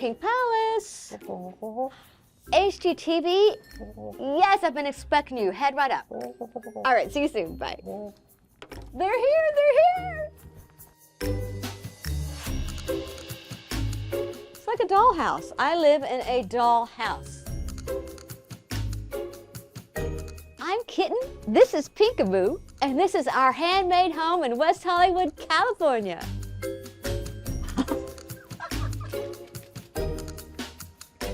Pink Palace. HGTV. Yes, I've been expecting you. Head right up. All right, see you soon. Bye. They're here. They're here. It's like a dollhouse. I live in a dollhouse. I'm Kitten. This is Pinkaboo, and this is our handmade home in West Hollywood, California.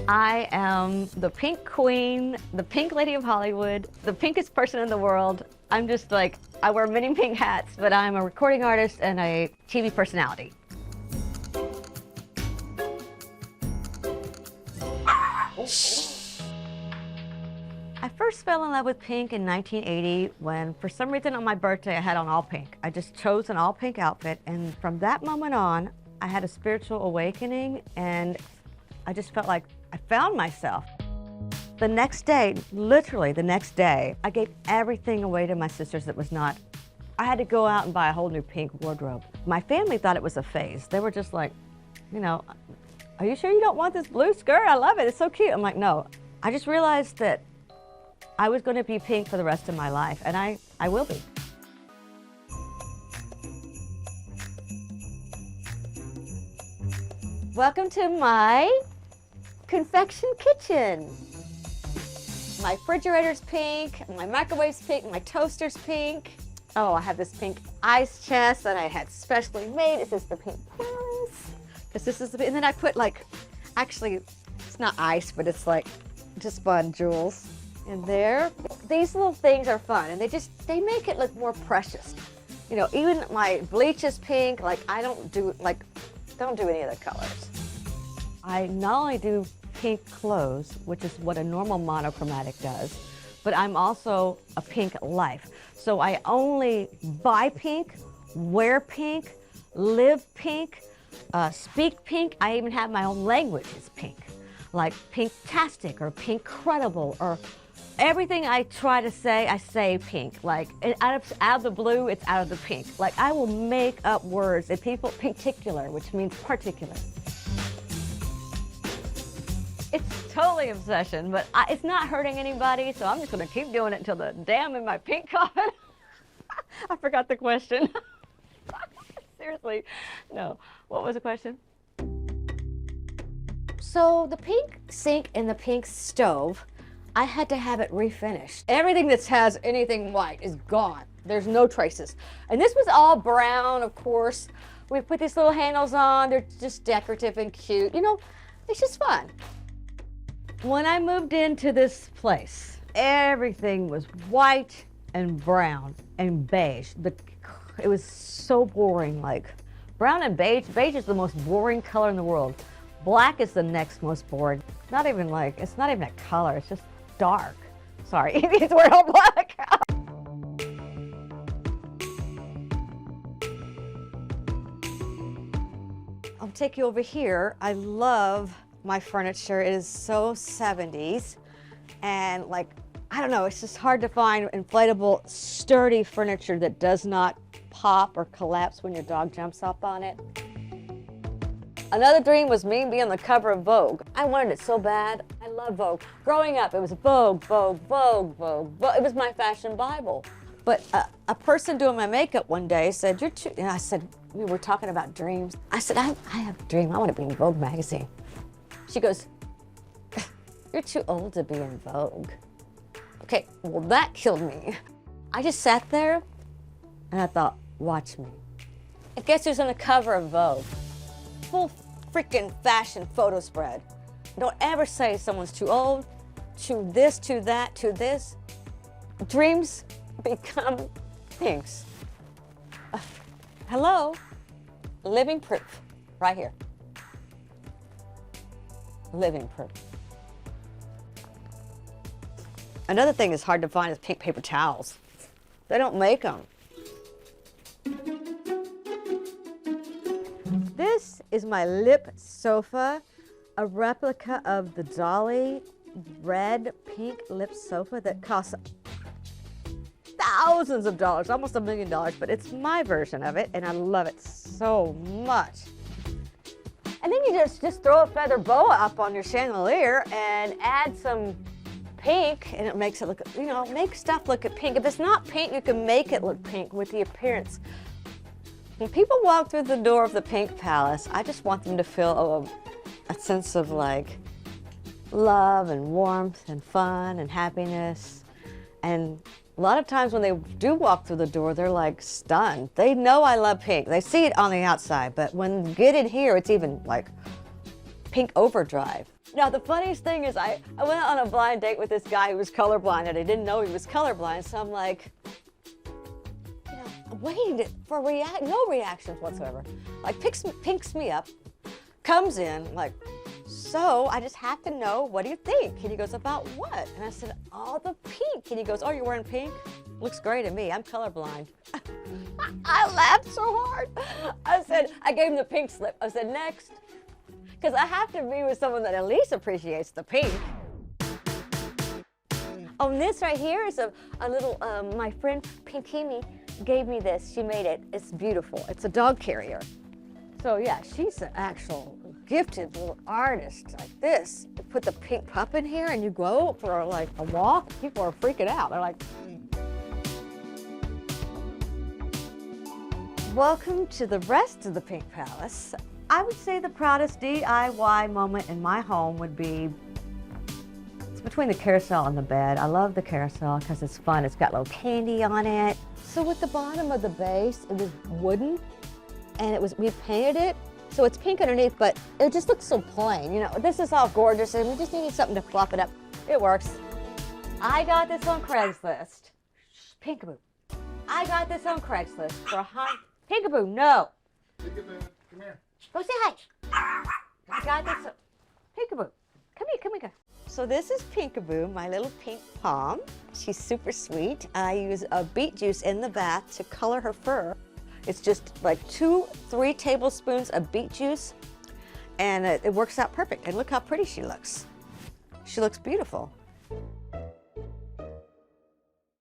I am the pink queen, the pink lady of Hollywood, the pinkest person in the world. I'm just like, I wear many pink hats, but I'm a recording artist and a TV personality. I first fell in love with pink in 1980 when, for some reason on my birthday, I had on all pink. I just chose an all pink outfit, and from that moment on, I had a spiritual awakening, and I just felt like I found myself. The next day, literally the next day, I gave everything away to my sisters that was not. I had to go out and buy a whole new pink wardrobe. My family thought it was a phase. They were just like, you know, are you sure you don't want this blue skirt? I love it, it's so cute. I'm like, no. I just realized that I was going to be pink for the rest of my life, and I will be. Welcome to my confection kitchen. My refrigerator's pink, my microwave's pink, my toaster's pink. Oh, I have this pink ice chest that I had specially made. It says the Pink Palace. Because this is the, and then I put like, actually, it's not ice, but it's like just fun jewels in there. These little things are fun, and they make it look more precious. You know, even my bleach is pink. Like I don't do any of the colors. I not only do pink clothes, which is what a normal monochromatic does, but I'm also a pink life. So I only buy pink, wear pink, live pink, speak pink. I even have my own language is pink, like Pinktastic or Pinkcredible, or everything I try to say, I say pink. Like out of the blue, it's out of the pink. Like I will make up words and people, particular, which means particular. It's totally obsession, but it's not hurting anybody, so I'm just gonna keep doing it until the day I'm in my pink coffin. I forgot the question. Seriously, no. What was the question? So the pink sink and the pink stove, I had to have it refinished. Everything that has anything white is gone. There's no traces. And this was all brown, of course. We put these little handles on. They're just decorative and cute. You know, it's just fun. When I moved into this place, everything was white and brown and beige. It was so boring, like brown and beige. Beige is the most boring color in the world. Black is the next most boring. Not even like, it's not even a color, it's just dark. Sorry, it's wearing all black. I'll take you over here. I love my furniture. It is so 70s, and like, I don't know, it's just hard to find inflatable, sturdy furniture that does not pop or collapse when your dog jumps up on it. Another dream was me being on the cover of Vogue. I wanted it so bad. I love Vogue. Growing up, it was Vogue, Vogue, Vogue, Vogue, Vogue. It was my fashion Bible. But a person doing my makeup one day said, "You're too," and I said, we were talking about dreams. I said, I have a dream. I want to be in Vogue magazine. She goes, "You're too old to be in Vogue." Okay, well that killed me. I just sat there and I thought, watch me. And guess who's on the cover of Vogue? Full freaking fashion photo spread. Don't ever say someone's too old, to this, to that, to this. Dreams become things. Hello, living proof, right here. Living proof. Another thing that's hard to find is pink paper towels. They don't make them. This is my lip sofa, a replica of the Dolly red pink lip sofa that costs thousands of dollars, almost $1 million, but it's my version of it, and I love it so much. And then you just throw a feather boa up on your chandelier and add some pink, and it makes it look, you know, make stuff look pink. If it's not pink, you can make it look pink with the appearance. When people walk through the door of the Pink Palace, I just want them to feel a sense of like love and warmth and fun and happiness. And a lot of times when they do walk through the door, they're like stunned. They know I love pink. They see it on the outside, but when you get in here, it's even like pink overdrive. Now, the funniest thing is I went on a blind date with this guy who was colorblind, and I didn't know he was colorblind, so I'm like, you know, waiting for no reactions whatsoever. Like, pinks me up, comes in, like, so I just have to know, what do you think? And he goes, about what? And I said, all the pink. And he goes, oh, you're wearing pink? Looks great to me. I'm colorblind. I laughed so hard. I gave him the pink slip. I said, next. Because I have to be with someone that at least appreciates the pink. Oh, and this right here is a little, my friend Pinkini gave me this. She made it. It's beautiful. It's a dog carrier. So yeah, she's an actual gifted little artist like this. You put the pink pup in here and you go for like a walk. People are freaking out. They're like, welcome to the rest of the Pink Palace. I would say the proudest DIY moment in my home would be, it's between the carousel and the bed. I love the carousel because it's fun. It's got little candy on it. So with the bottom of the base, it was wooden, and we painted it. So it's pink underneath, but it just looks so plain. You know, this is all gorgeous, and we just needed something to fluff it up. It works. I got this on Craigslist. Peekaboo. I got this on Craigslist for Peekaboo, no. Peekaboo, come here. Go say hi. I got this. Peekaboo, come here. So this is Peekaboo, my little pink pom. She's super sweet. I use a beet juice in the bath to color her fur. It's just like 2-3 tablespoons of beet juice, and it works out perfect. And look how pretty she looks. She looks beautiful.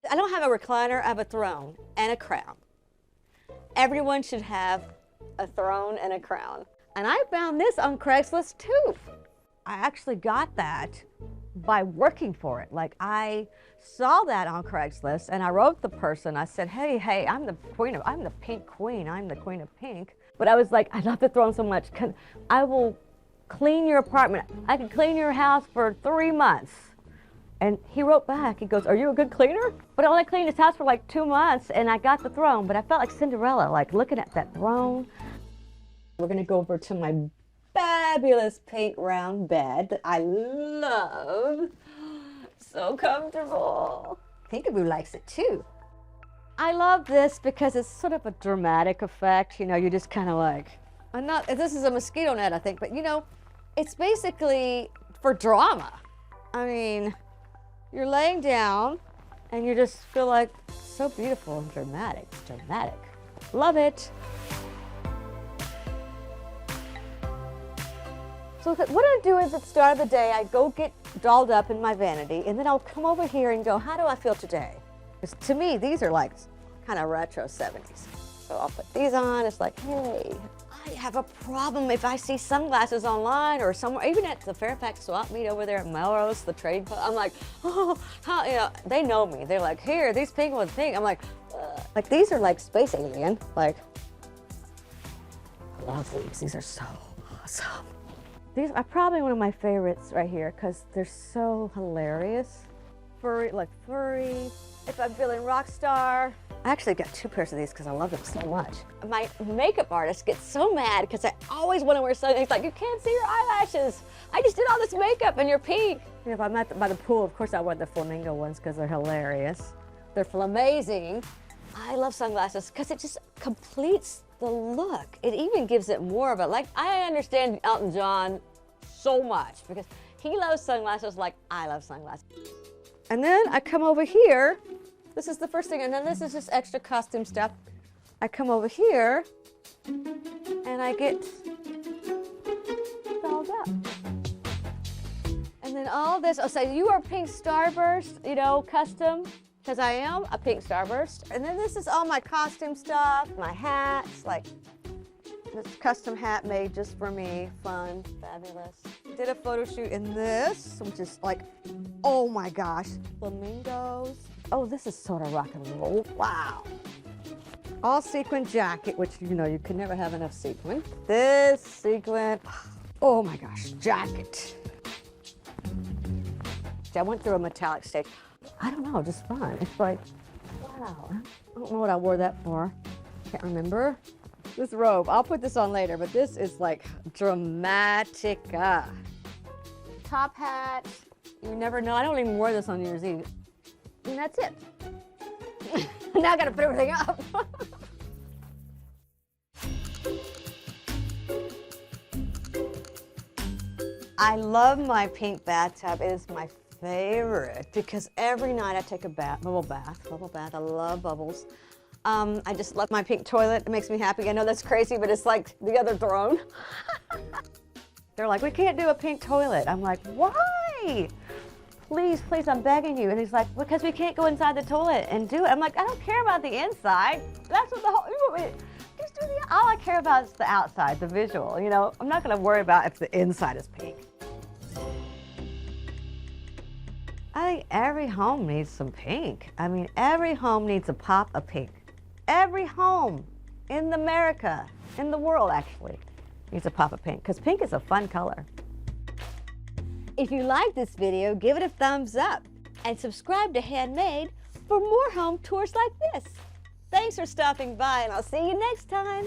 I don't have a recliner, I have a throne and a crown. Everyone should have a throne and a crown. And I found this on Craigslist too. I actually got that by working for it. Like, I saw that on Craigslist and I wrote the person, I said, hey, I'm the pink queen, I'm the queen of pink. But I was like, I love the throne so much, I will clean your apartment. I can clean your house for 3 months. And he wrote back, he goes, are you a good cleaner? But I only cleaned his house for like 2 months and I got the throne, but I felt like Cinderella, like looking at that throne. We're gonna go over to my fabulous pink round bed that I love. So comfortable. Peekaboo likes it too. I love this because it's sort of a dramatic effect. You know, you just kind of like, this is a mosquito net, I think, but you know, it's basically for drama. I mean, you're laying down and you just feel like so beautiful and dramatic. It's dramatic. Love it. So what I do is at the start of the day, I go get dolled up in my vanity, and then I'll come over here and go, how do I feel today? Because to me, these are like kind of retro 70s. So I'll put these on. It's like, hey, I have a problem if I see sunglasses online or somewhere, even at the Fairfax swap meet over there at Melrose, the trade club. I'm like, oh, how, you know, they know me. They're like, here, these pink ones pink. I'm like these are like space alien. Like, I love these. These are so awesome. These are probably one of my favorites right here because they're so hilarious. Furry, like furry. If I'm feeling rock star. I actually got 2 pairs of these because I love them so much. My makeup artist gets so mad because I always want to wear something. He's like, you can't see your eyelashes. I just did all this makeup and you're pink. You know, if I'm by the pool, of course I wear the flamingo ones because they're hilarious. They're amazing. I love sunglasses because it just completes the look. It even gives it more of a, like, I understand Elton John so much because he loves sunglasses like I love sunglasses. And then I come over here. This is the first thing, and then this is just extra costume stuff. I come over here and I get dolled up. And then all this, I'll say, you are pink starburst, you know, custom. Because I am a pink starburst. And then this is all my costume stuff, my hats, like This custom hat made just for me. Fun, fabulous. Did a photo shoot in this, which is like, oh my gosh, flamingos. Oh, this is sort of rock and roll. Wow. All sequin jacket, which you know you can never have enough sequin. This sequin, oh my gosh, jacket. I went through a metallic stage. I don't know, just fun. It's like, wow. I don't know what I wore that for. Can't remember. This robe, I'll put this on later, but this is like dramatica. Top hat, you never know. I don't even wear this on New Year's Eve. And that's it. Now I gotta put everything up. I love my pink bathtub. It is my favorite because every night I take a bubble bath. I love bubbles. I just love my pink toilet. It makes me happy. I know that's crazy, but it's like the other throne. They're like, we can't do a pink toilet. I'm like, why? Please, please, I'm begging you. And he's like, because we can't go inside the toilet and do it. I'm like, I don't care about the inside. That's what the whole, just do the, all I care about is the outside, the visual. You know, I'm not gonna worry about if the inside is pink. I think every home needs some pink. I mean, every home needs a pop of pink. Every home in America, in the world actually, needs a pop of pink, because pink is a fun color. If you like this video, give it a thumbs up and subscribe to Handmade for more home tours like this. Thanks for stopping by, and I'll see you next time.